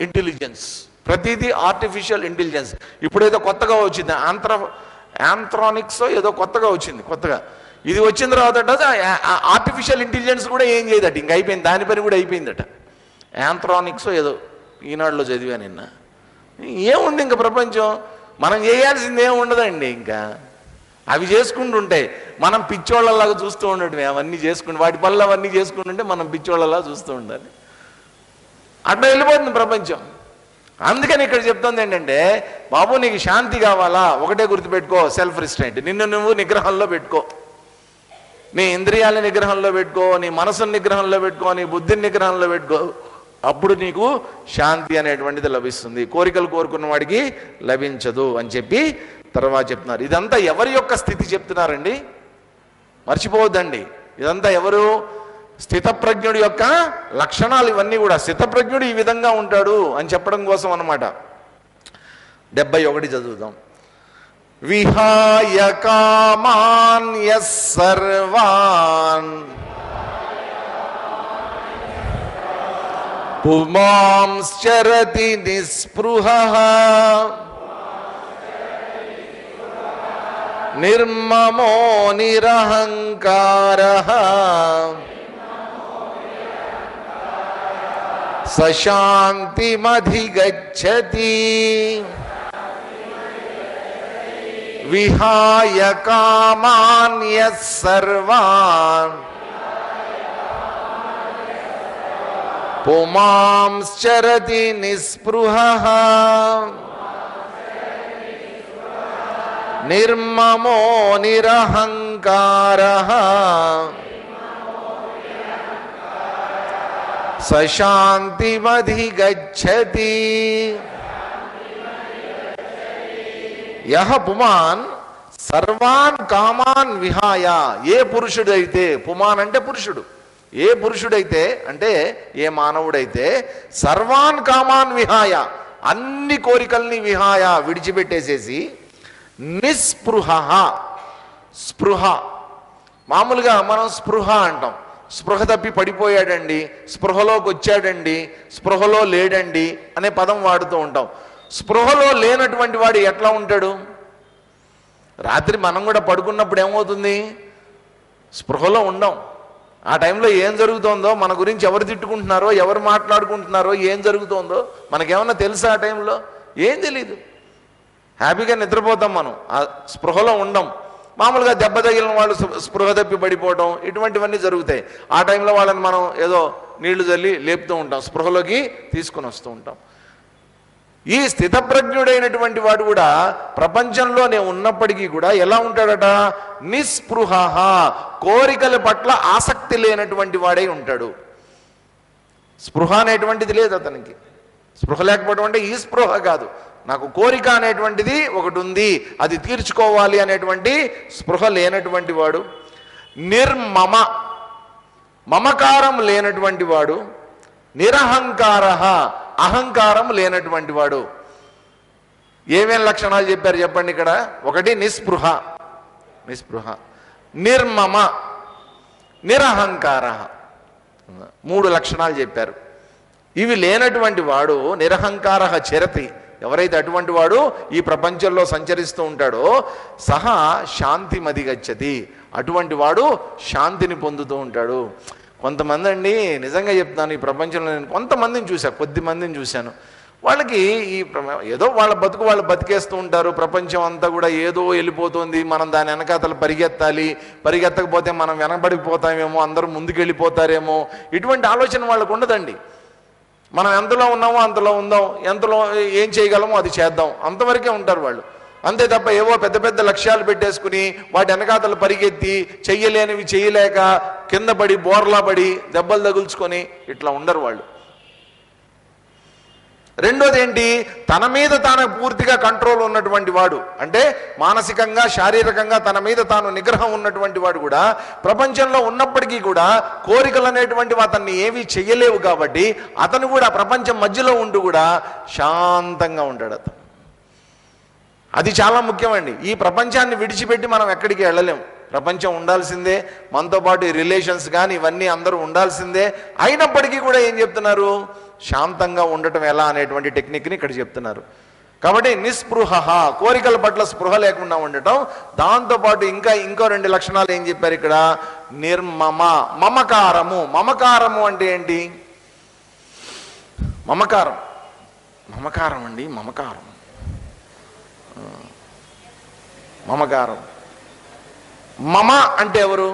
Intelligence, ప్రతిదీ artificial intelligence. ఇప్పుడేదో కొత్తగా వచ్చింది యాంథ్రానిక్స్ ఏదో కొత్తగా వచ్చింది. కొత్తగా ఇది వచ్చిన తర్వాత ఆర్టిఫిషియల్ ఇంటెలిజెన్స్ కూడా ఏం చేయదట, ఇంక అయిపోయింది, దాని పని కూడా అయిపోయిందట. యాంథ్రానిక్స్ ఏదో ఈనాడులో చదివా నిన్న. ఏముంది ఇంకా ప్రపంచం, మనం చేయాల్సింది ఏమి ఉండదండి. ఇంకా అవి చేసుకుంటుంటే మనం పిచ్చోళ్ళలాగా చూస్తూ ఉండటమే. అవన్నీ చేసుకుంటూ వాటి పనులు అవన్నీ చేసుకుంటుంటే మనం పిచ్చోళ్ళలా చూస్తూ ఉండాలి. అట్లా వెళ్ళిపోతుంది ప్రపంచం. అందుకని ఇక్కడ చెప్తుంది ఏంటంటే, బాబు నీకు శాంతి కావాలా, ఒకటే గుర్తుపెట్టుకో, సెల్ఫ్ రిస్ట్రైంట్. నిన్ను నువ్వు నిగ్రహంలో పెట్టుకో, నీ ఇంద్రియాల నిగ్రహంలో పెట్టుకో, నీ మనసుని నిగ్రహంలో పెట్టుకో, నీ బుద్ధిని నిగ్రహంలో పెట్టుకో. అప్పుడు నీకు శాంతి అనేటువంటిది లభిస్తుంది. కోరికలు కోరుకున్న వాడికి లభించదు అని చెప్పి తర్వాత చెప్తున్నారు. ఇదంతా ఎవరి యొక్క స్థితి చెప్తున్నారండి, మర్చిపోవద్దండి. ఇదంతా ఎవరు? స్థితప్రజ్ఞుడి యొక్క లక్షణాలు ఇవన్నీ కూడా. స్థితప్రజ్ఞుడు ఈ విధంగా ఉంటాడు అని చెప్పడం కోసం అన్నమాట. 71 చదువుదాం. విహాయ కామాన్ యస్ సర్వాన్ పుమాంశ్చరతి నిస్పృహః నిర్మమో నిరహంకారః సశాంతిమధిగచ్చతి. విహాయ కామాన్ యస్ సర్వాన్ పుమాంశ్చరతి నిస్పృహః నిర్మమో నిరహంకారః సశాంతిమధిగచ్చతి. యహ పుమాన్ సర్వాన్ కామాన్ విహాయ. ఏ పురుషుడైతే, పుమాన్ అంటే పురుషుడు, ఏ పురుషుడైతే అంటే ఏ మానవుడైతే, సర్వాన్ కామాన్ విహాయ, అన్ని కోరికల్ని విహాయ విడిచిపెట్టేసేసి, నిస్పృహ, స్పృహ, మామూలుగా మనం స్పృహ అంటాం, స్పృహ తప్పి పడిపోయాడండి, స్పృహలోకి వచ్చాడండి, స్పృహలో లేడండి అనే పదం వాడుతూ ఉంటాం. స్పృహలో లేనటువంటి వాడు ఎట్లా ఉంటాడు? రాత్రి మనం కూడా పడుకున్నప్పుడు ఏమవుతుంది, స్పృహలో ఉండం. ఆ టైంలో ఏం జరుగుతోందో, మన గురించి ఎవరు తిట్టుకుంటున్నారో, ఎవరు మాట్లాడుకుంటున్నారో, ఏం జరుగుతోందో మనకేమన్నా తెలుసా? ఆ టైంలో ఏం తెలీదు. హ్యాపీగా నిద్రపోతాం, మనం ఆ స్పృహలో ఉండం. మామూలుగా దెబ్బ తగిలిన వాళ్ళు స్పృహ తప్పి పడిపోవడం ఇటువంటివన్నీ జరుగుతాయి. ఆ టైంలో వాళ్ళని మనం ఏదో నీళ్లు చల్లి లేపుతూ ఉంటాం, స్పృహలోకి తీసుకుని వస్తూ ఉంటాం. ఈ స్థితప్రజ్ఞుడైనటువంటి వాడు కూడా ప్రపంచంలోనే ఉన్నప్పటికీ కూడా ఎలా ఉంటాడట? నిస్పృహ, కోరికల పట్ల ఆసక్తి లేనటువంటి వాడై ఉంటాడు. స్పృహ అనేటువంటిది లేదు అతనికి. స్పృహ లేకపోవడం అంటే ఈ స్పృహ కాదు, నాకు కోరిక అనేటువంటిది ఒకటి ఉంది, అది తీర్చుకోవాలి అనేటువంటి స్పృహ లేనటువంటి వాడు. నిర్మమ, మమకారం లేనటువంటి వాడు. నిరహంకార, అహంకారం లేనటువంటి వాడు. ఏమేం లక్షణాలు చెప్పారు చెప్పండి ఇక్కడ? ఒకటి నిస్పృహ, నిస్పృహ, నిర్మమ, నిరహంకార, 3 లక్షణాలు చెప్పారు. ఇవి లేనటువంటి వాడు నిరహంకార చరతి. ఎవరైతే అటువంటి వాడు ఈ ప్రపంచంలో సంచరిస్తూ ఉంటాడో సహా శాంతిమధిగచ్చతి, అటువంటి వాడు శాంతిని పొందుతూ ఉంటాడు. కొంతమంది అండి, నిజంగా చెప్తాను, ఈ ప్రపంచంలో నేను కొంతమందిని చూశాను, కొద్ది మందిని చూశాను. వాళ్ళకి ఈ ఏదో వాళ్ళ బతుకు వాళ్ళు బతికేస్తూ ఉంటారు. ప్రపంచం అంతా కూడా ఏదో వెళ్ళిపోతుంది, మనం దాని వెనకాతలు పరిగెత్తాలి, పరిగెత్తకపోతే మనం వెనబడిపోతామేమో, అందరూ ముందుకు వెళ్ళిపోతారేమో, ఇటువంటి ఆలోచన వాళ్ళకు ఉండదండి. మనం ఎంతలో ఉన్నామో అంతలో ఉందాం, ఎంతలో ఏం చేయగలమో అది చేద్దాం, అంతవరకే ఉంటారు వాళ్ళు. అంతే తప్ప ఏవో పెద్ద పెద్ద లక్ష్యాలు పెట్టేసుకుని వాటి వెనకాతలు పరిగెత్తి చెయ్యలేనివి చేయలేక కింద పడి బోర్లా పడి దెబ్బలు తగుల్చుకొని ఇట్లా ఉండరు వాళ్ళు. రెండోది ఏంటి? తన మీద తాను పూర్తిగా కంట్రోల్ ఉన్నటువంటి వాడు, అంటే మానసికంగా శారీరకంగా తన మీద తాను నిగ్రహం ఉన్నటువంటి వాడు కూడా ప్రపంచంలో ఉన్నప్పటికీ కూడా కోరికలు అనేటువంటివి అతన్ని ఏమీ చెయ్యలేవు. కాబట్టి అతను కూడా ప్రపంచం మధ్యలో ఉంటూ కూడా శాంతంగా ఉంటాడు అతను. అది చాలా ముఖ్యమండి. ఈ ప్రపంచాన్ని విడిచిపెట్టి మనం ఎక్కడికి వెళ్ళలేం. ప్రపంచం ఉండాల్సిందే, మనతో పాటు ఈ రిలేషన్స్ కానీ ఇవన్నీ అందరూ ఉండాల్సిందే. అయినప్పటికీ కూడా ఏం చెప్తున్నారు? శాంతంగా ఉండటం ఎలా అనేటువంటి టెక్నిక్ని ఇక్కడ చెప్తున్నారు. కాబట్టి నిస్పృహ, కోరికల పట్ల స్పృహ లేకుండా ఉండటం. దాంతోపాటు ఇంకో 2 లక్షణాలు ఏం చెప్పారు ఇక్కడ? నిర్మమ, మమకారము. మమకారము అంటే ఏంటి? మమకారం అండి, మమకారం. మమ అంటే ఎవరు?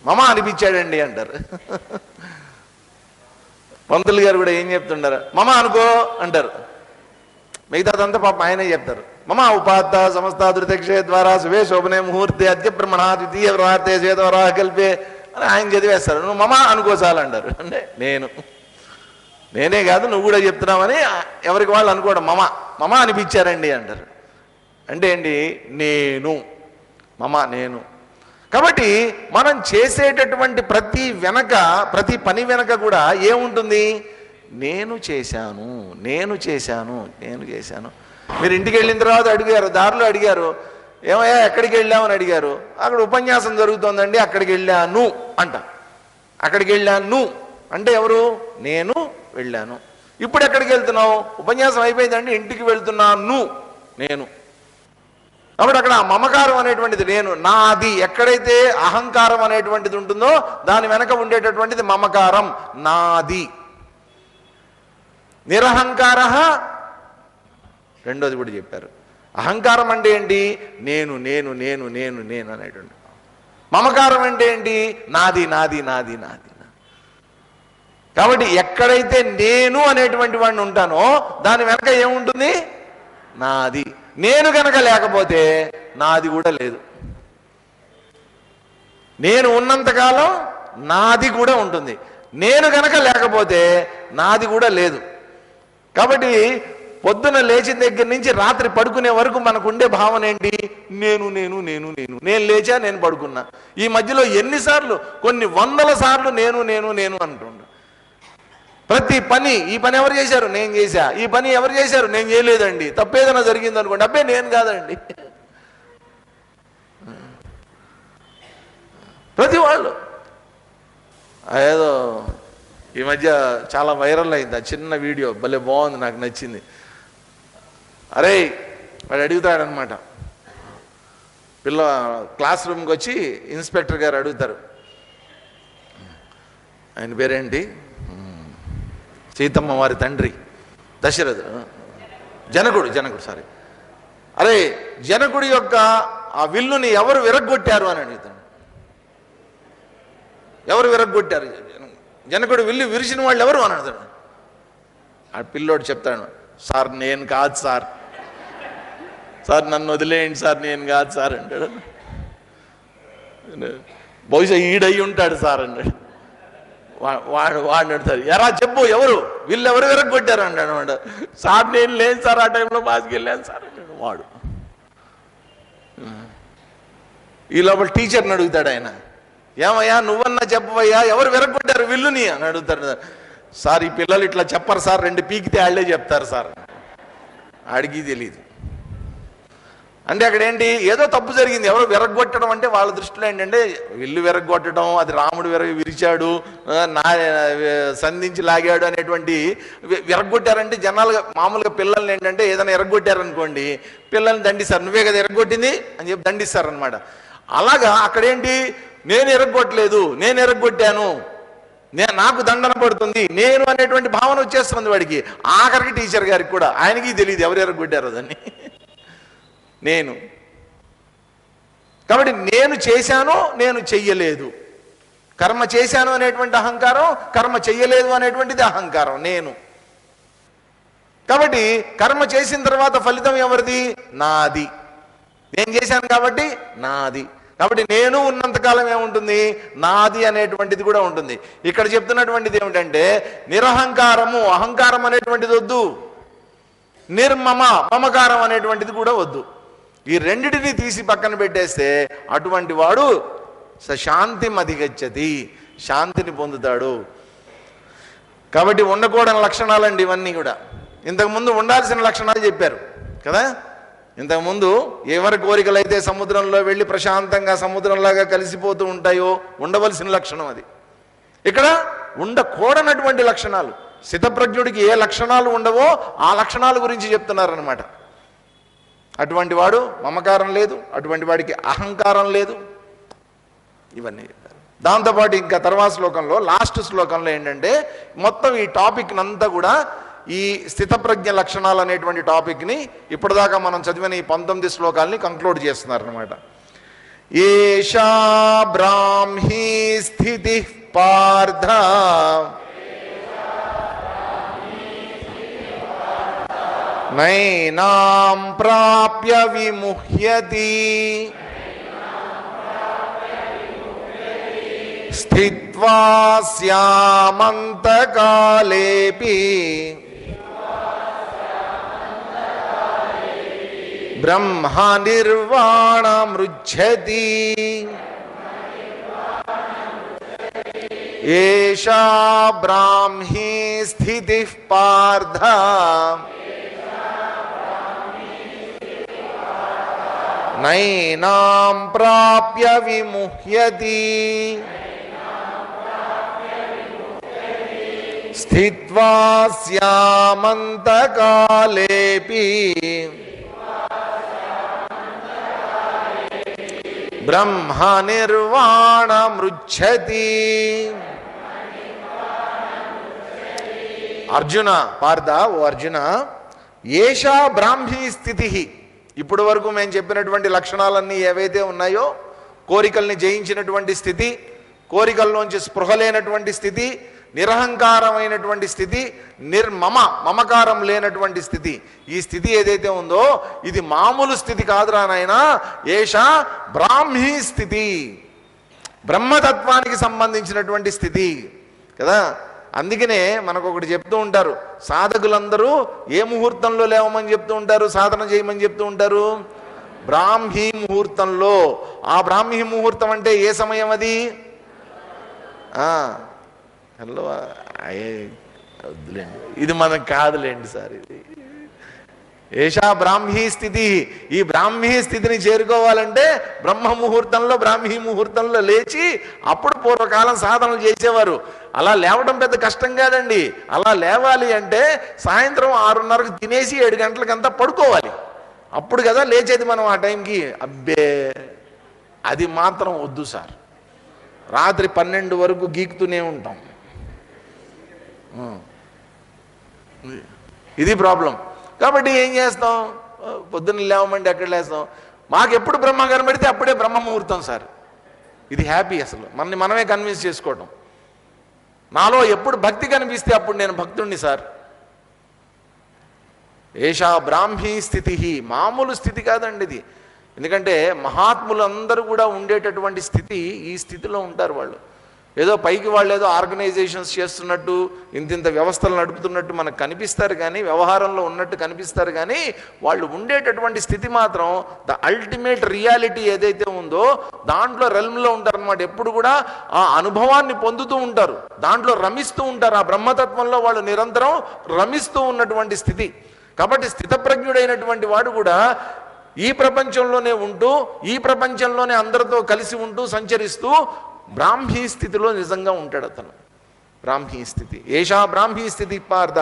మమ అనిపించాడండి అంటారు. పంతులు గారు కూడా ఏం చెప్తుంటారు? మమ అనుకో అంటారు. మిగతాదంతా పాప ఆయనే చెప్తారు. మమ ఉపాత్త సమస్తాదృతక్షే ద్వారా శుభే శోభనే ముహూర్తే అద్య బ్రహ్మణ ద్వితీయ వ్రాతే చేతవరా కల్పే అని ఆయన చదివేస్తారు. నువ్వు మమ అనుకోసాలంటారు. అంటే నేనే కాదు నువ్వు కూడా చెప్తున్నావని ఎవరికి వాళ్ళు అనుకోవడం. మమ అనిపించారండి అంటారు. అంటే ఏంటి? నేను కాబట్టి మనం చేసేటటువంటి ప్రతి పని వెనక కూడా ఏముంటుంది? నేను చేశాను. మీరు ఇంటికి వెళ్ళిన తర్వాత అడిగారు, దారిలో అడిగారు, ఏమయ్యా ఎక్కడికి వెళ్ళామని అడిగారు. అక్కడ ఉపన్యాసం జరుగుతోందండి, అక్కడికి వెళ్ళాను అంట. అక్కడికి వెళ్ళాను అంటే ఎవరు? నేను వెళ్ళాను. ఇప్పుడు ఎక్కడికి వెళ్తున్నావు? ఉపన్యాసం అయిపోయిందండి, ఇంటికి వెళ్తున్నాను నేను. కాబట్టి అక్కడ మమకారం అనేటువంటిది నేను, నాది. ఎక్కడైతే అహంకారం అనేటువంటిది ఉంటుందో దాని వెనక ఉండేటటువంటిది మమకారం, నాది. నిరహంకార, రెండోది కూడా చెప్పారు. అహంకారం అంటే ఏంటి? నేను అనేటువంటి. మమకారం అంటే ఏంటి? నాది. కాబట్టి ఎక్కడైతే నేను అనేటువంటి వాడిని ఉంటానో దాని వెనక ఏముంటుంది? నాది. నేను గనక లేకపోతే నాది కూడా లేదు. నేను ఉన్నంతకాలం నాది కూడా ఉంటుంది. నేను గనక లేకపోతే నాది కూడా లేదు. కాబట్టి పొద్దున లేచిన దగ్గర నుంచి రాత్రి పడుకునే వరకు మనకు ఉండే భావన ఏంటి? నేను. నేను లేచా, నేను పడుకున్నా. ఈ మధ్యలో ఎన్నిసార్లు, కొన్ని వందల సార్లు నేను అంటుండ. ప్రతి పని, ఈ పని ఎవరు చేశారు? నేను చేశా. ఈ పని ఎవరు చేశారు? నేను చేయలేదండి. తప్పేదైనా జరిగింది అనుకోండి, అబ్బే నేను కాదండి. ప్రతి వాళ్ళు ఏదో ఈ మధ్య చాలా వైరల్ అయింది ఆ చిన్న వీడియో, భలే బాగుంది, నాకు నచ్చింది. అరే వాడు అడుగుతాడనమాట, క్లాస్ రూమ్కి వచ్చి ఇన్స్పెక్టర్ గారు అడుగుతారు, ఆయన పేరేంటి? సీతమ్మ వారి తండ్రి జనకుడు సారీ. అరే జనకుడి యొక్క ఆ విల్లుని ఎవరు విరగ్గొట్టారు అని అడుగుతాడు. ఎవరు విరగ్గొట్టారు? జనకుడు విల్లు విరిచిన వాళ్ళు ఎవరు అని అడుగుతాడు. ఆ పిల్లోడు చెప్తాడు, సార్ నేను కాదు సార్ నన్ను వదిలేయండి సార్, నేను కాదు సార్ అంటాడు. బహుశా ఈడయి ఉంటాడు సార్ అన్నాడు. వాడిని అడుగుతారు, ఎరా చెప్పు ఎవరు వీళ్ళు ఎవరు విరగొట్టారు అంటాడు. అనమాట సార్ నేను లేను సార్, ఆ టైంలో బాస్కి వెళ్ళాను సార్ అంటాడు వాడు. ఈ లోపల టీచర్ని అడుగుతాడు ఆయన, ఏమయ్యా నువ్వన్నా చెప్పవయ్యా ఎవరు విరగొట్టారు విల్లుని అని అడుగుతాడు. సార్ ఈ పిల్లలు ఇట్లా చెప్పరు సార్, 2 పీకితే వాళ్ళే చెప్తారు సార్. అడిగి తెలియదు. అంటే అక్కడ ఏంటి? ఏదో తప్పు జరిగింది. ఎవరో విరగొట్టడం అంటే వాళ్ళ దృష్టిలో ఏంటంటే విల్లు విరగొట్టడం, అది రాముడు విరిచాడు, సంధించి లాగాడు అనేటువంటి. విరగొట్టారంటే జనాలుగా మామూలుగా పిల్లల్ని ఏంటంటే ఏదైనా ఎరగొట్టారనుకోండి, పిల్లల్ని దండిస్తారు, నువ్వే కదా ఎరగొట్టింది అని చెప్పి దండిస్తారనమాట. అలాగా అక్కడేంటి? నేను ఎరగొట్టలేదు, నేను ఎరగొట్టాను, నాకు దండన పడుతుంది, నేను అనేటువంటి భావన వచ్చేస్తుంది వాడికి. ఆఖరికి టీచర్ గారికి కూడా, ఆయనకి తెలియదు ఎవరు ఎరగొట్టారో దాన్ని. నేను. కాబట్టి నేను చేశాను, నేను చెయ్యలేదు. కర్మ చేశాను అనేటువంటి అహంకారం, కర్మ చెయ్యలేదు అనేటువంటిది అహంకారం, నేను. కాబట్టి కర్మ చేసిన తర్వాత ఫలితం ఎవరిది? నాది. నేను చేశాను కాబట్టి నాది. కాబట్టి నేను ఉన్నంతకాలం ఏముంటుంది? నాది అనేటువంటిది కూడా ఉంటుంది. ఇక్కడ చెప్తున్నటువంటిది ఏమిటంటే నిరహంకారము, అహంకారం అనేటువంటిది వద్దు. నిర్మమ, మమకారం అనేటువంటిది కూడా వద్దు. ఈ రెండిటిని తీసి పక్కన పెట్టేస్తే అటువంటి వాడు శాంతి అధిగచ్చతి, శాంతిని పొందుతాడు. కాబట్టి ఉండకూడని లక్షణాలండి ఇవన్నీ కూడా. ఇంతకుముందు ఉండాల్సిన లక్షణాలు చెప్పారు కదా. ఇంతకుముందు ఎవరి కోరికలు అయితే సముద్రంలో వెళ్ళి ప్రశాంతంగా సముద్రంలాగా కలిసిపోతూ ఉంటాయో ఉండవలసిన లక్షణం అది. ఇక్కడ ఉండకూడనటువంటి లక్షణాలు. స్థితప్రజ్ఞుడికి ఏ లక్షణాలు ఉండవో ఆ లక్షణాల గురించి చెప్తున్నారనమాట. అటువంటి వాడు మమకారం లేదు, అటువంటి వాడికి అహంకారం లేదు, ఇవన్నీ చెప్పారు. దాంతోపాటు ఇంకా తర్వాత శ్లోకంలో, లాస్ట్ శ్లోకంలో ఏంటంటే మొత్తం ఈ టాపిక్ అంతా కూడా ఈ స్థితప్రజ్ఞ లక్షణాలు అనేటువంటి టాపిక్ని ఇప్పటిదాకా మనం చదివిన ఈ 19 శ్లోకాలని కంక్లూడ్ చేస్తున్నారనమాట. ఏషా బ్రాహ్మీ స్థితి పార్థ నైనాం ప్రాప్య విముహ్యతి స్థిత్వా స్యామంతకాలేపి బ్రహ్మ నిర్వాణమృచ్ఛతి. ఏషా బ్రాహ్మీ స్థితి పార్థ నైనాం ప్రాప్య విముహ్యతి స్థిత్వా స్యామంతకాలేపి బ్రహ్మ నిర్వాణమృచ్ఛతి. అర్జున, పార్థ, ఓ అర్జున, ఏషా బ్రాహ్మీ స్థితి. ఇప్పటి వరకు మేము చెప్పినటువంటి లక్షణాలన్నీ ఏవైతే ఉన్నాయో, కోరికల్ని జయించినటువంటి స్థితి, కోరికల్లోంచి స్పృహ లేనటువంటి స్థితి, నిరహంకారమైనటువంటి స్థితి, మమకారం లేనటువంటి స్థితి, ఈ స్థితి ఏదైతే ఉందో ఇది మామూలు స్థితి కాదురా నాయనా. ఏషా బ్రాహ్మీ స్థితి, బ్రహ్మతత్వానికి సంబంధించినటువంటి స్థితి కదా. అందుకనే మనకు ఒకటి చెప్తూ ఉంటారు, సాధకులందరూ ఏ ముహూర్తంలో లేవమని చెప్తూ ఉంటారు, సాధన చేయమని చెప్తూ ఉంటారు? బ్రాహ్మీ ముహూర్తంలో. ఆ బ్రాహ్మీ ముహూర్తం అంటే ఏ సమయం అది? హలో, వద్దులేండి, ఇది మనకు కాదులేండి సార్. ఇది ఏషా బ్రాహ్మీ స్థితి. ఈ బ్రాహ్మీ స్థితిని చేరుకోవాలంటే బ్రహ్మ ముహూర్తంలో, బ్రాహ్మీ ముహూర్తంలో లేచి అప్పుడు పూర్వకాలం సాధనలు చేసేవారు. అలా లేవడం పెద్ద కష్టం కాదండి. అలా లేవాలి అంటే సాయంత్రం 6:30కు తినేసి 7 గంటలకంతా పడుకోవాలి. అప్పుడు కదా లేచేది మనం ఆ టైంకి. అబ్బే, అది మాత్రం వద్దు సార్. రాత్రి 12 వరకు గీకుతూనే ఉంటాం. ఇది ప్రాబ్లం. కాబట్టి ఏం చేస్తాం? పొద్దున్న లేవమంటే ఎక్కడ లేస్తాం? మాకు ఎప్పుడు బ్రహ్మ కనబడితే అప్పుడే బ్రహ్మ ముహూర్తం సార్. ఇది హ్యాపీ. అసలు మనమే కన్విన్స్ చేసుకోవటం. నాలో ఎప్పుడు భక్తి కనిపిస్తే అప్పుడు నేను భక్తుణ్ణి సార్. ఏషా బ్రాహ్మీ స్థితి, మామూలు స్థితి కాదండి ఇది. ఎందుకంటే మహాత్ములందరూ కూడా ఉండేటటువంటి స్థితి, ఈ స్థితిలో ఉంటారు వాళ్ళు. ఏదో పైకి వాళ్ళు ఏదో ఆర్గనైజేషన్స్ చేస్తున్నట్టు, ఇంత వ్యవస్థలు నడుపుతున్నట్టు మనకు కనిపిస్తారు, కానీ వ్యవహారంలో ఉన్నట్టు కనిపిస్తారు, కానీ వాళ్ళు ఉండేటటువంటి స్థితి మాత్రం ద అల్టిమేట్ రియాలిటీ ఏదైతే ఉందో దాంట్లో రెల్మ్లో ఉంటారనమాట. ఎప్పుడు కూడా ఆ అనుభవాన్ని పొందుతూ ఉంటారు, దాంట్లో రమిస్తూ ఉంటారు. ఆ బ్రహ్మతత్వంలో వాళ్ళు నిరంతరం రమిస్తూ ఉన్నటువంటి స్థితి. కాబట్టి స్థితప్రజ్ఞుడైనటువంటి వాడు కూడా ఈ ప్రపంచంలోనే ఉంటూ, ఈ ప్రపంచంలోనే అందరితో కలిసి ఉంటూ సంచరిస్తూ బ్రాహ్మీ స్థితిలో నిజంగా ఉంటాడు అతను. బ్రాహ్మీ స్థితి. ఏషా బ్రాహ్మీ స్థితి పార్థ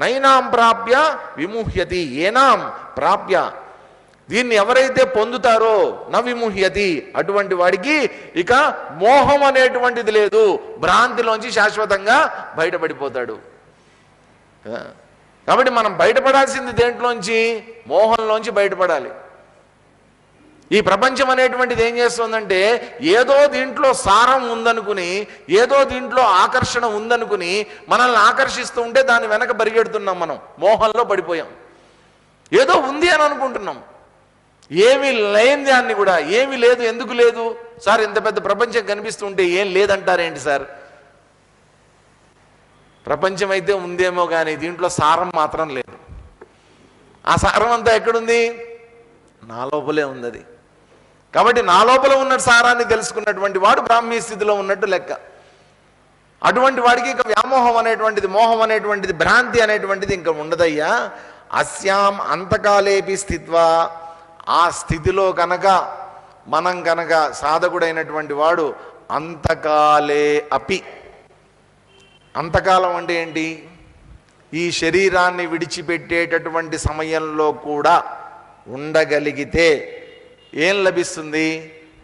నైనాం ప్రాప్య విముహ్యతి. ఏనాం ప్రాప్య, దీన్ని ఎవరైతే పొందుతారో న విముహ్యతి, అటువంటి వాడికి ఇక మోహం అనేటువంటిది లేదు. భ్రాంతిలోంచి శాశ్వతంగా బయటపడిపోతాడు. కాబట్టి మనం బయటపడాల్సింది దేంట్లోంచి? మోహంలోంచి బయటపడాలి. ఈ ప్రపంచం అనేటువంటిది ఏం చేస్తుందంటే ఏదో దీంట్లో సారం ఉందనుకుని, ఏదో దీంట్లో ఆకర్షణ ఉందనుకుని మనల్ని ఆకర్షిస్తూ ఉంటే దాని వెనక పరిగెడుతున్నాం. మనం మోహంలో పడిపోయాం. ఏదో ఉంది అని అనుకుంటున్నాం, ఏమీ లేని దాన్ని కూడా. ఏమీ లేదు, ఎందుకు లేదు సార్? ఇంత పెద్ద ప్రపంచం కనిపిస్తుంటే ఏం లేదంటారేంటి సార్? ప్రపంచం అయితే ఉందేమో కానీ దీంట్లో సారం మాత్రం లేదు. ఆ సారం అంతా ఎక్కడుంది? నా లోపలే ఉంది అది. కాబట్టి నా లోపల ఉన్న సారాన్ని తెలుసుకున్నటువంటి వాడు బ్రాహ్మీ స్థితిలో ఉన్నట్టు లెక్క. అటువంటి వాడికి ఇక వ్యామోహం అనేటువంటిది, మోహం అనేటువంటిది, భ్రాంతి అనేటువంటిది ఇంకా ఉండదయ్యా. అస్యాం అంతకాలేపి స్థిత్వా, ఆ స్థితిలో కనుక మనం కనుక సాధకుడైనటువంటి వాడు అంతకాలే అపి, అంతకాలం అంటే ఏంటి? ఈ శరీరాన్ని విడిచిపెట్టేటటువంటి సమయంలో కూడా ఉండగలిగితే ఏం లభిస్తుంది?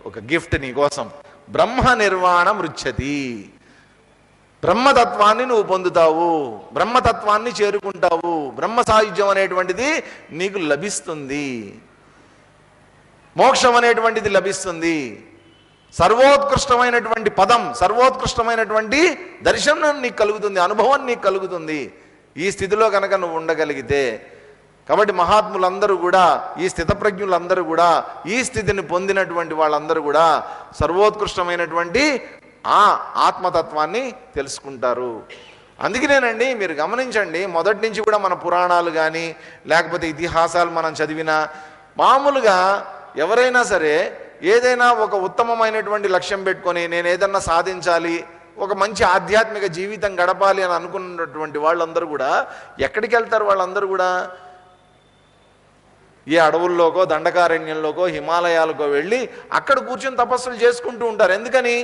ఒక గిఫ్ట్ నీ కోసం. బ్రహ్మ నిర్వాణం రుచ్యతి. బ్రహ్మతత్వాన్ని నువ్వు పొందుతావు, బ్రహ్మతత్వాన్ని చేరుకుంటావు, బ్రహ్మ సాయుధ్యం అనేటువంటిది నీకు లభిస్తుంది, మోక్షం అనేటువంటిది లభిస్తుంది, సర్వోత్కృష్టమైనటువంటి పదం, సర్వోత్కృష్టమైనటువంటి దర్శనం నీకు కలుగుతుంది, అనుభవం నీకు కలుగుతుంది ఈ స్థితిలో కనుక నువ్వు ఉండగలిగితే. కాబట్టి మహాత్ములందరూ కూడా, ఈ స్థితప్రజ్ఞులందరూ కూడా, ఈ స్థితిని పొందినటువంటి వాళ్ళందరూ కూడా సర్వోత్కృష్టమైనటువంటి ఆ ఆత్మతత్వాన్ని తెలుసుకుంటారు. అందుకనేనండి మీరు గమనించండి, మొదటి నుంచి కూడా మన పురాణాలు కానీ లేకపోతే ఇతిహాసాలు మనం చదివినా, మామూలుగా ఎవరైనా సరే ఏదైనా ఒక ఉత్తమమైనటువంటి లక్ష్యం పెట్టుకొని నేను ఏదన్నా సాధించాలి, ఒక మంచి ఆధ్యాత్మిక జీవితం గడపాలి అని అనుకున్నటువంటి వాళ్ళందరూ కూడా ఎక్కడికి వెళ్తారు? వాళ్ళందరూ కూడా ఏ అడవుల్లోకో దండకారణ్యంలోకో హిమాలయాలకో వెళ్ళి అక్కడ కూర్చొని తపస్సులు చేసుకుంటూ ఉంటారు. ఎందుకని?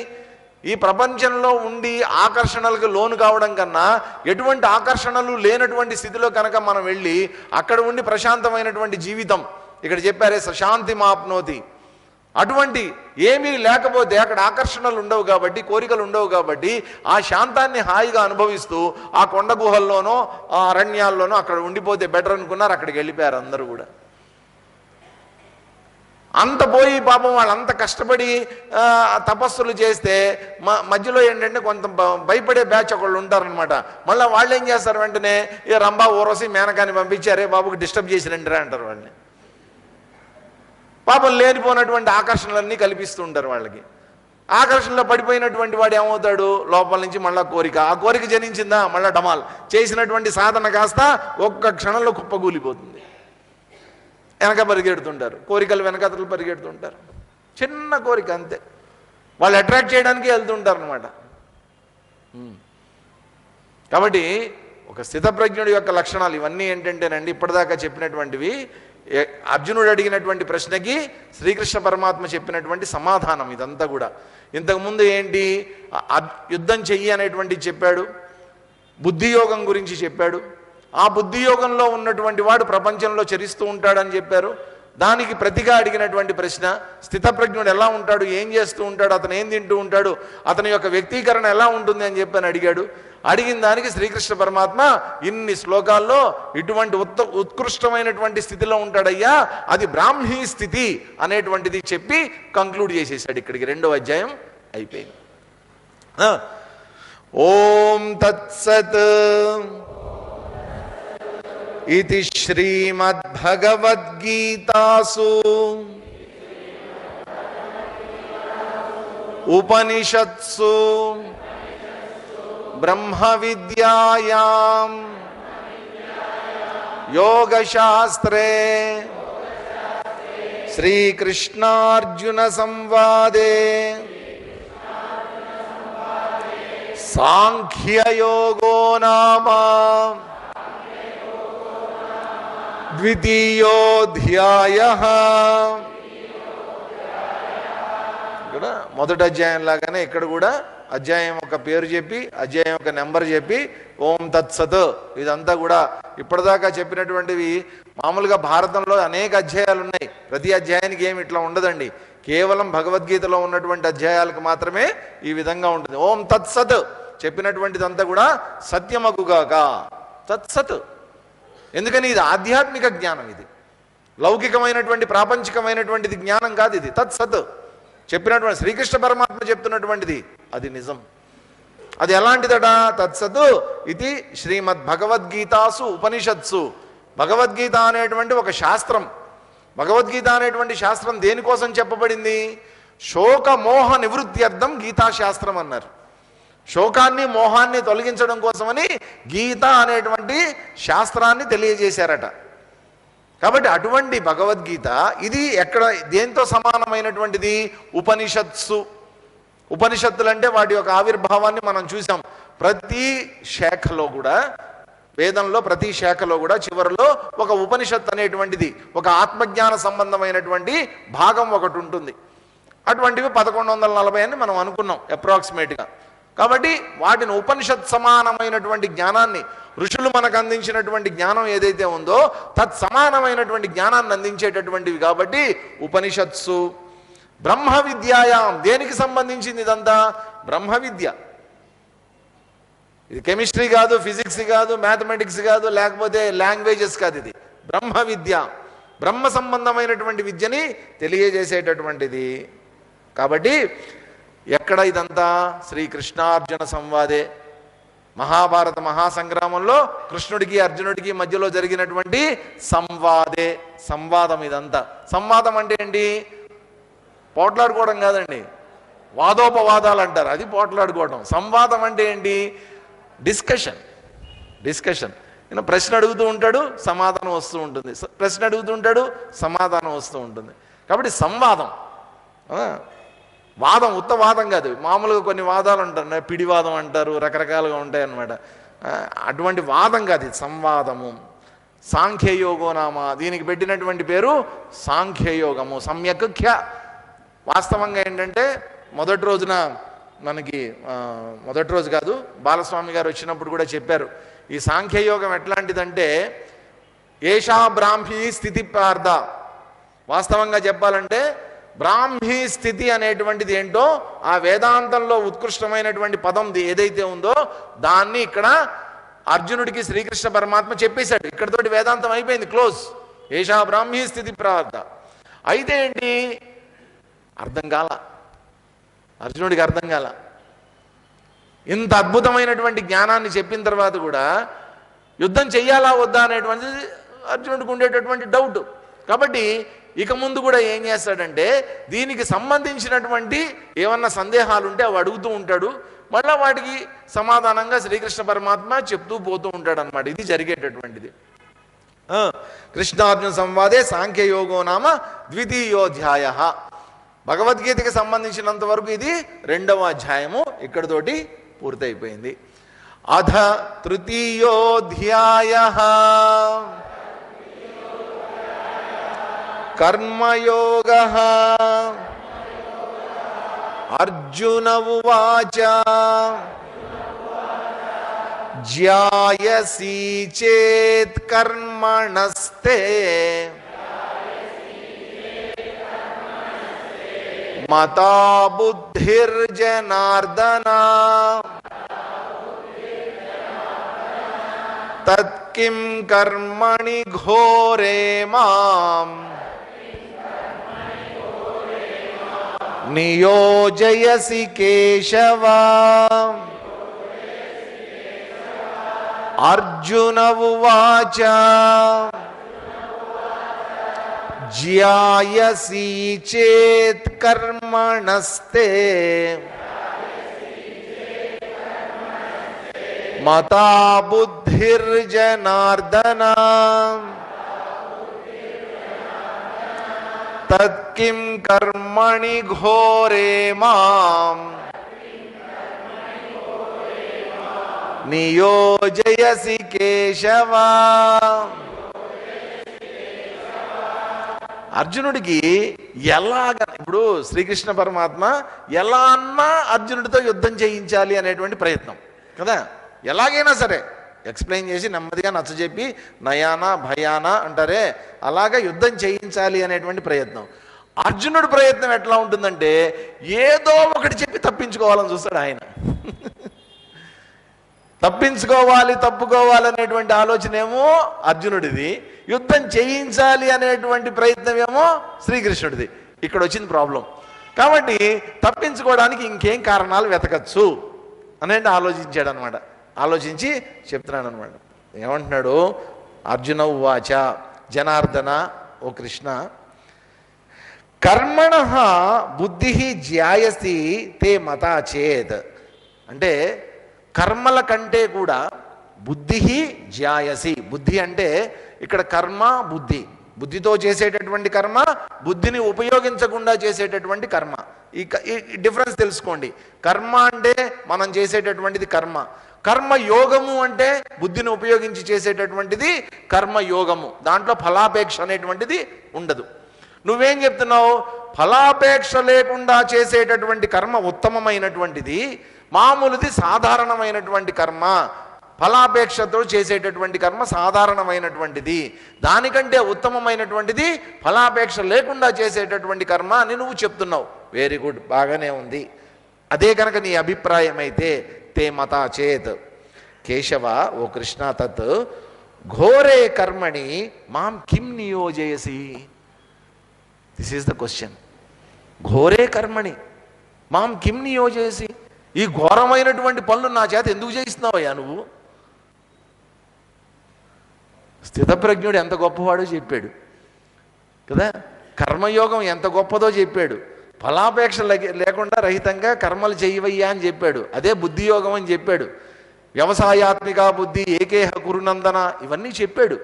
ఈ ప్రపంచంలో ఉండి ఆకర్షణలకు లోను కావడం కన్నా ఎటువంటి ఆకర్షణలు లేనటువంటి స్థితిలో కనుక మనం వెళ్ళి అక్కడ ఉండి ప్రశాంతమైనటువంటి జీవితం, ఇక్కడ చెప్పారే శాంతి మాప్నోతి, అటువంటి ఏమీ లేకపోతే అక్కడ ఆకర్షణలు ఉండవు కాబట్టి, కోరికలు ఉండవు కాబట్టి ఆ శాంతాన్ని హాయిగా అనుభవిస్తూ ఆ కొండ గుహల్లోనో ఆ అరణ్యాల్లోనో అక్కడ ఉండిపోతే బెటర్ అనుకున్నారు. అక్కడికి వెళ్ళిపోయారు అందరూ కూడా. అంత పోయి పాపం వాళ్ళంత కష్టపడి తపస్సులు చేస్తే మధ్యలో ఏంటంటే కొంత భయపడే బ్యాచ్ ఒకళ్ళు ఉంటారనమాట. మళ్ళీ వాళ్ళు ఏం చేస్తారు? వెంటనే ఏ రంభా ఊరసి మేనకాన్ని పంపించారే బాబుకి డిస్టర్బ్ చేసి రండిరా అంటారు వాళ్ళని. పాపం లేనిపోయినటువంటి ఆకర్షణలన్నీ కల్పిస్తూ ఉంటారు వాళ్ళకి. ఆకర్షణలో పడిపోయినటువంటి వాడు ఏమవుతాడు? లోపల నుంచి మళ్ళీ కోరిక, ఆ కోరిక జనించిందా మళ్ళీ డమాల్, చేసినటువంటి సాధన కాస్త ఒక్క క్షణంలో కుప్పగూలిపోతుంది. వెనక పరిగెడుతుంటారు, కోరికలు వెనకతలు పరిగెడుతుంటారు. చిన్న కోరిక అంతే, వాళ్ళు అట్రాక్ట్ చేయడానికి వెళ్తుంటారు అనమాట. కాబట్టి ఒక స్థితప్రజ్ఞుడి యొక్క లక్షణాలు ఇవన్నీ ఏంటంటేనండి, ఇప్పటిదాకా చెప్పినటువంటివి అర్జునుడు అడిగినటువంటి ప్రశ్నకి శ్రీకృష్ణ పరమాత్మ చెప్పినటువంటి సమాధానం ఇదంతా కూడా. ఇంతకుముందు ఏంటి? యుద్ధం చెయ్యి అనేటువంటి చెప్పాడు, బుద్ధియోగం గురించి చెప్పాడు. ఆ బుద్ధియోగంలో ఉన్నటువంటి వాడు ప్రపంచంలో చరిస్తూ ఉంటాడని చెప్పారు. దానికి ప్రతిగా అడిగినటువంటి ప్రశ్న, స్థితప్రజ్ఞుడు ఎలా ఉంటాడు, ఏం చేస్తూ ఉంటాడు, అతను ఏం తింటూ ఉంటాడు, అతని యొక్క వ్యక్తీకరణ ఎలా ఉంటుంది అని చెప్పని అడిగాడు. అడిగిన దానికి శ్రీకృష్ణ పరమాత్మ ఇన్ని శ్లోకాల్లో ఇటువంటి ఉత్కృష్టమైనటువంటి స్థితిలో ఉంటాడయ్యా, అది బ్రాహ్మీ స్థితి అనేటువంటిది చెప్పి కంక్లూడ్ చేసేసాడు. ఇక్కడికి 2వ అధ్యాయం అయిపోయింది. ఓం తత్సత్ ఇతి శ్రీమద్భగవద్గీతాసు ఉపనిషత్సు బ్రహ్మ విద్యాయాం యోగశాస్త్రే శ్రీకృష్ణార్జున సంవాదే సాంఖ్యయోగో నామ ద్వితీయోధ్యాయః. ఇక్కడ మొదటి అధ్యాయం లాగానే ఇక్కడ కూడా అధ్యాయం ఒక పేరు చెప్పి, అధ్యాయం ఒక నెంబర్ చెప్పి, ఓం తత్సత్ ఇదంతా కూడా ఇప్పటిదాకా చెప్పినటువంటివి. మామూలుగా భారతంలో అనేక అధ్యాయాలు ఉన్నాయి, ప్రతి అధ్యాయానికి ఏమి ఇట్లా ఉండదండి. కేవలం భగవద్గీతలో ఉన్నటువంటి అధ్యాయాలకు మాత్రమే ఈ విధంగా ఉంటుంది. ఓం తత్సత్ చెప్పినటువంటిదంతా కూడా సత్యమగుగాక. తత్సత్ ఎందుకని? ఇది ఆధ్యాత్మిక జ్ఞానం, ఇది లౌకికమైనటువంటి ప్రాపంచికమైనటువంటిది జ్ఞానం కాదు. ఇది తత్సత్ చెప్పినటువంటి శ్రీకృష్ణ పరమాత్మ చెప్తున్నటువంటిది అది నిజం. అది ఎలాంటిదట? తత్సత్ ఇది శ్రీమద్భగవద్గీతాసు ఉపనిషత్సు. భగవద్గీత అనేటువంటి ఒక శాస్త్రం. భగవద్గీత అనేటువంటి శాస్త్రం దేనికోసం చెప్పబడింది? శోక మోహ నివృత్త్యర్థం గీతాశాస్త్రం అన్నారు. శోకాన్ని మోహాన్ని తొలగించడం కోసమని గీత అనేటువంటి శాస్త్రాన్ని తెలియజేశారట. కాబట్టి అటువంటి భగవద్గీత ఇది ఎక్కడ దేంతో సమానమైనటువంటిది? ఉపనిషత్సు. ఉపనిషత్తులు అంటే వాటి యొక్క ఆవిర్భావాన్ని మనం చూసాం. ప్రతి శాఖలో కూడా, వేదంలో ప్రతి శాఖలో కూడా చివరిలో ఒక ఉపనిషత్తు అనేటువంటిది, ఒక ఆత్మజ్ఞాన సంబంధమైనటువంటి భాగం ఒకటి ఉంటుంది. అటువంటివి 1140 అని మనం అనుకున్నాం అప్రాక్సిమేట్గా. కాబట్టి వాటిని ఉపనిషత్ సమానమైనటువంటి జ్ఞానాన్ని, ఋషులు మనకు అందించినటువంటి జ్ఞానం ఏదైతే ఉందో తత్ సమానమైనటువంటి జ్ఞానాన్ని అందించేటటువంటివి కాబట్టి ఉపనిషత్సు. బ్రహ్మ విద్యాయాం, దేనికి సంబంధించింది ఇదంతా? బ్రహ్మ విద్య. ఇది కెమిస్ట్రీ కాదు, ఫిజిక్స్ కాదు, మ్యాథమెటిక్స్ కాదు, లేకపోతే లాంగ్వేజెస్ కాదు. ఇది బ్రహ్మ విద్య, బ్రహ్మ సంబంధమైనటువంటి విద్యని తెలియజేసేటటువంటిది. కాబట్టి ఎక్కడ ఇదంతా? శ్రీకృష్ణార్జున సంవాదే, మహాభారత మహాసంగ్రామంలో కృష్ణుడికి అర్జునుడికి మధ్యలో జరిగినటువంటి సంవాదే, సంవాదం ఇదంతా. సంవాదం అంటే ఏంటి? పోట్లాడుకోవడం కాదండి, వాదోపవాదాలు అంటారు, అది పోట్లాడుకోవడం. సంవాదం అంటే ఏంటి? డిస్కషన్. ఈయన ప్రశ్న అడుగుతూ ఉంటాడు, సమాధానం వస్తూ ఉంటుంది, ప్రశ్న అడుగుతూ ఉంటాడు, సమాధానం వస్తూ ఉంటుంది. కాబట్టి సంవాదం. వాదం ఉత్త వాదం కాదు, మామూలుగా కొన్ని వాదాలు అంటారు, పిడివాదం అంటారు, రకరకాలుగా ఉంటాయి అన్నమాట. అటువంటి వాదం కాదు, ఇది సంవాదము. సాంఖ్యయోగో నామ, దీనికి పెట్టినటువంటి పేరు సాంఖ్యయోగము. సమ్యక్ ఖ్య. వాస్తవంగా ఏంటంటే మొదటి రోజున మనకి మొదటి రోజు కాదు, బాలస్వామి గారు వచ్చినప్పుడు కూడా చెప్పారు, ఈ సాంఖ్యయోగం ఎట్లాంటిదంటే ఏషా బ్రాహ్మీ స్థితి ప్రార్థ. వాస్తవంగా చెప్పాలంటే బ్రాహ్మీ స్థితి అనేటువంటిది ఏంటో ఆ వేదాంతంలో ఉత్కృష్టమైనటువంటి పదం ఏదైతే ఉందో దాన్ని ఇక్కడ అర్జునుడికి శ్రీకృష్ణ పరమాత్మ చెప్పేశాడు. ఇక్కడతోటి వేదాంతం అయిపోయింది, క్లోజ్. ఏషా బ్రాహ్మీ స్థితి ప్రార్థ. అయితే ఏంటి? అర్థం కాల, అర్జునుడికి అర్థం కాల. ఇంత అద్భుతమైనటువంటి జ్ఞానాన్ని చెప్పిన తర్వాత కూడా యుద్ధం చెయ్యాలా వద్దా అనేటువంటిది అర్జునుడికి ఉండేటటువంటి డౌట్. కాబట్టి ఇక ముందు కూడా ఏం చేస్తాడంటే దీనికి సంబంధించినటువంటి ఏమన్నా సందేహాలు ఉంటే అవి అడుగుతూ ఉంటాడు, మళ్ళీ వాటికి సమాధానంగా శ్రీకృష్ణ పరమాత్మ చెప్తూ పోతూ ఉంటాడు అనమాట. ఇది జరిగేటటువంటిది. కృష్ణార్జున సంవాదే సాంఖ్యయోగో నామ ద్వితీయోధ్యాయ. భగవద్గీతకి సంబంధించినంత వరకు ఇది 2వ అధ్యాయము, ఇక్కడితోటి పూర్తయిపోయింది. అథ తృతీయోధ్యాయ కర్మయోగః. అర్జున ఉవాచ జ్యాయసి చేత్ కర్మణస్తే మతా బుద్ధిర్జనార్దన తత్కిం కర్మణి ఘోరే మాం నియోజయసి కేశవ. అర్జున ఉవాచ జ్యాయసి చేత్ కర్మణస్తే మతా బుద్ధిర్జనార్దన తత్కిం కర్మణి ఘోరే మాం నియోజయసి కేశవ. అర్జునుడికి ఎలాగ ఇప్పుడు శ్రీకృష్ణ పరమాత్మ ఎలా అన్నా అర్జునుడితో యుద్ధం చేయించాలి అనేటువంటి ప్రయత్నం కదా. ఎలాగైనా సరే ఎక్స్ప్లెయిన్ చేసి నెమ్మదిగా నచ్చజెప్పి నయానా భయానా అంటారే, అలాగా యుద్ధం చేయించాలి అనేటువంటి ప్రయత్నం. అర్జునుడి ప్రయత్నం ఎట్లా ఉంటుందంటే ఏదో ఒకటి చెప్పి తప్పించుకోవాలని చూస్తాడు ఆయన. తప్పుకోవాలి అనేటువంటి ఆలోచన ఏమో అర్జునుడిది, యుద్ధం చేయించాలి అనేటువంటి ప్రయత్నం ఏమో శ్రీకృష్ణుడిది. ఇక్కడ వచ్చింది ప్రాబ్లం. కాబట్టి తప్పించుకోవడానికి ఇంకేం కారణాలు వెతకచ్చు అనేది ఆలోచించాడు అనమాట. ఆలోచించి చెప్తున్నాడు అనమాట. ఏమంటున్నాడు? అర్జున ఉవాచ జనార్దన, ఓ కృష్ణ, కర్మణ బుద్ధి జ్యాయసి తే మతా చేత్. అంటే కర్మల కంటే కూడా బుద్ధి జ్యాయసి. బుద్ధి అంటే ఇక్కడ కర్మ బుద్ధి, బుద్ధితో చేసేటటువంటి కర్మ, బుద్ధిని ఉపయోగించకుండా చేసేటటువంటి కర్మ. ఈ డిఫరెన్స్ తెలుసుకోండి. కర్మ అంటే మనం చేసేటటువంటిది కర్మ, కర్మయోగము అంటే బుద్ధిని ఉపయోగించి చేసేటటువంటిది కర్మయోగము. దాంట్లో ఫలాపేక్ష అనేటువంటిది ఉండదు. నువ్వేం చెప్తున్నావు? ఫలాపేక్ష లేకుండా చేసేటటువంటి కర్మ ఉత్తమమైనటువంటిది, మామూలుది సాధారణమైనటువంటి కర్మ, ఫలాపేక్షతో చేసేటటువంటి కర్మ సాధారణమైనటువంటిది, దానికంటే ఉత్తమమైనటువంటిది ఫలాపేక్ష లేకుండా చేసేటటువంటి కర్మ అని నువ్వు చెప్తున్నావు. వెరీ గుడ్, బాగానే ఉంది. అదే కనుక నీ అభిప్రాయం అయితే తే మతా చేత్ కేశవ ఓ కృష్ణ తత్ ఘోరే కర్మణి మాం కిం నియోజయసి. This is the question. ఘోరే కర్మణి మాం కిం నియోజయసి. ఈ ఘోరమైనటువంటి పనులు నా చేత ఎందుకు చేయిస్తున్నావయ్యా నువ్వు? స్థితప్రజ్ఞుడు ఎంత గొప్పవాడో చెప్పాడు కదా, కర్మయోగం ఎంత గొప్పదో చెప్పాడు, ఫలాపేక్ష లేకుండా రహితంగా కర్మలు చేయవయ్యా అని చెప్పాడు, అదే బుద్ధియోగం అని చెప్పాడు, వ్యవసాయాత్మిక బుద్ధి ఏకేహ కురునందన ఇవన్నీ చెప్పాడు.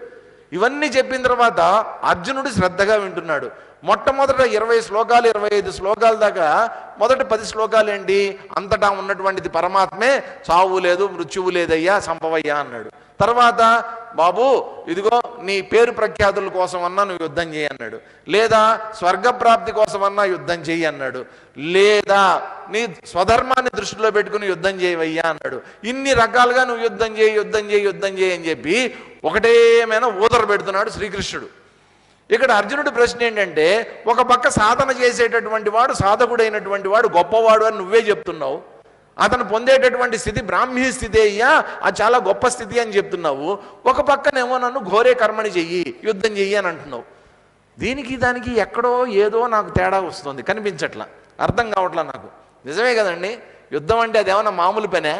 ఇవన్నీ చెప్పిన తర్వాత అర్జునుడు శ్రద్ధగా వింటున్నాడు. మొట్టమొదట 20 శ్లోకాలు 25 శ్లోకాల దాకా మొదటి 10 శ్లోకాలు ఏంటి, అంతటా ఉన్నటువంటిది పరమాత్మే, చావు లేదు మృత్యువు లేదయ్యా సంపవయ్యా అన్నాడు. తర్వాత బాబు ఇదిగో నీ పేరు ప్రఖ్యాతుల కోసం అన్నా నువ్వు యుద్ధం చేయి అన్నాడు, లేదా స్వర్గప్రాప్తి కోసం అన్నా యుద్ధం చేయి అన్నాడు, లేదా నీ స్వధర్మాన్ని దృష్టిలో పెట్టుకుని యుద్ధం చేయవయ్యా అన్నాడు. ఇన్ని రకాలుగా నువ్వు యుద్ధం చేయి యుద్ధం చేయి యుద్ధం చేయి అని చెప్పి ఒకటేమైనా ఊదర పెడుతున్నాడు శ్రీకృష్ణుడు. ఇక్కడ అర్జునుడి ప్రశ్న ఏంటంటే, ఒక పక్క సాధన చేసేటటువంటి వాడు సాధకుడైనటువంటి వాడు గొప్పవాడు అని నువ్వే చెప్తున్నావు, అతను పొందేటటువంటి స్థితి బ్రాహ్మీ స్థితి అయ్యా, అది చాలా గొప్ప స్థితి అని చెప్తున్నావు, ఒక పక్కనేమో నన్ను ఘోరే కర్మని చెయ్యి యుద్ధం చెయ్యి అని అంటున్నావు. దీనికి దానికి ఎక్కడో ఏదో నాకు తేడా వస్తుంది, కనిపించట్లా, అర్థం కావట్లా నాకు. నిజమే కదండి, యుద్ధం అంటే అదేమన్నా మామూలు పనే?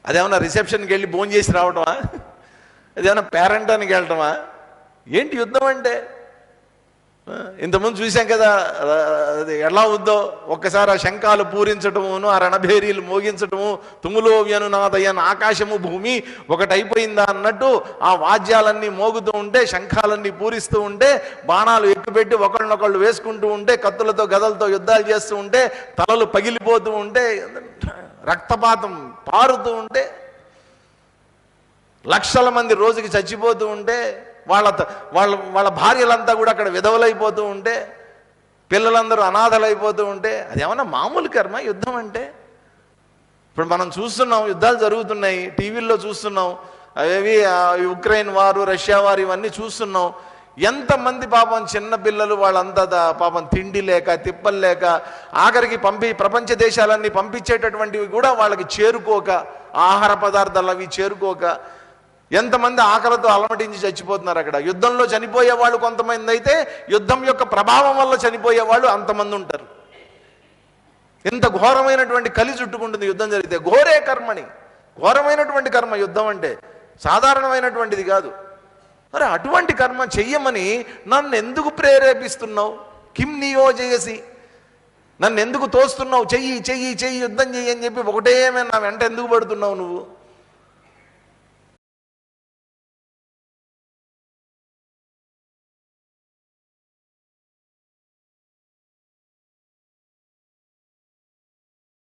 అదేమన్నా రిసెప్షన్కి వెళ్ళి భోజనం చేసి రావటమా? అదేమన్నా పేరెంటానికి వెళ్ళటమా? ఏంటి యుద్ధం అంటే? ఇంతకుముందు చూసాం కదా అది ఎలా ఉందో. ఒక్కసారి ఆ శంఖాలు పూరించటమును, ఆ రణభేరీలు మోగించటము, తుములో వ్యనునాదయన్ ఆకాశము భూమి ఒకటైపోయిందా అన్నట్టు ఆ వాద్యాలన్నీ మోగుతూ ఉంటే, శంఖాలన్నీ పూరిస్తూ ఉంటే, బాణాలు ఎక్కుపెట్టి ఒకళ్ళనొకళ్ళు వేసుకుంటూ ఉంటే, కత్తులతో గదలతో యుద్ధాలు చేస్తూ ఉంటే, తలలు పగిలిపోతూ ఉంటే, రక్తపాతం పారుతూ ఉంటే, లక్షల మంది రోజుకి చచ్చిపోతూ ఉంటే, వాళ్ళ వాళ్ళ వాళ్ళ భార్యలంతా కూడా అక్కడ విధవలైపోతూ ఉంటే, పిల్లలందరూ అనాథలైపోతూ ఉంటే, అదేమన్నా మామూలు కర్మ యుద్ధం అంటే? ఇప్పుడు మనం చూస్తున్నాం, యుద్ధాలు జరుగుతున్నాయి, టీవీల్లో చూస్తున్నాం, అవేవి ఉక్రెయిన్ వారు రష్యా వారు ఇవన్నీ చూస్తున్నాం. ఎంతమంది పాపం చిన్న పిల్లలు వాళ్ళంతా పాపం తిండి లేక తిప్పలు లేక ఆఖరికి ప్రపంచ దేశాలన్నీ పంపించేటటువంటివి కూడా వాళ్ళకి చేరుకోక, ఆహార పదార్థాలు అవి చేరుకోక ఎంతమంది ఆకలితో అలమటించి చచ్చిపోతున్నారు. అక్కడ యుద్ధంలో చనిపోయే వాళ్ళు కొంతమంది అయితే, యుద్ధం యొక్క ప్రభావం వల్ల చనిపోయే వాళ్ళు అంతమంది ఉంటారు. ఎంత ఘోరమైనటువంటి కలి చుట్టుకుంటుంది యుద్ధం జరిగితే. ఘోరే కర్మని, ఘోరమైనటువంటి కర్మ యుద్ధం అంటే, సాధారణమైనటువంటిది కాదు. మరి అటువంటి కర్మ చెయ్యమని నన్ను ఎందుకు ప్రేరేపిస్తున్నావు? కిం నియోజయసి, నన్ను ఎందుకు తోస్తున్నావు? చెయ్యి చెయ్యి చెయ్యి యుద్ధం చెయ్యి అని చెప్పి ఒకటేమే నా వెంట ఎందుకు పడుతున్నావు నువ్వు?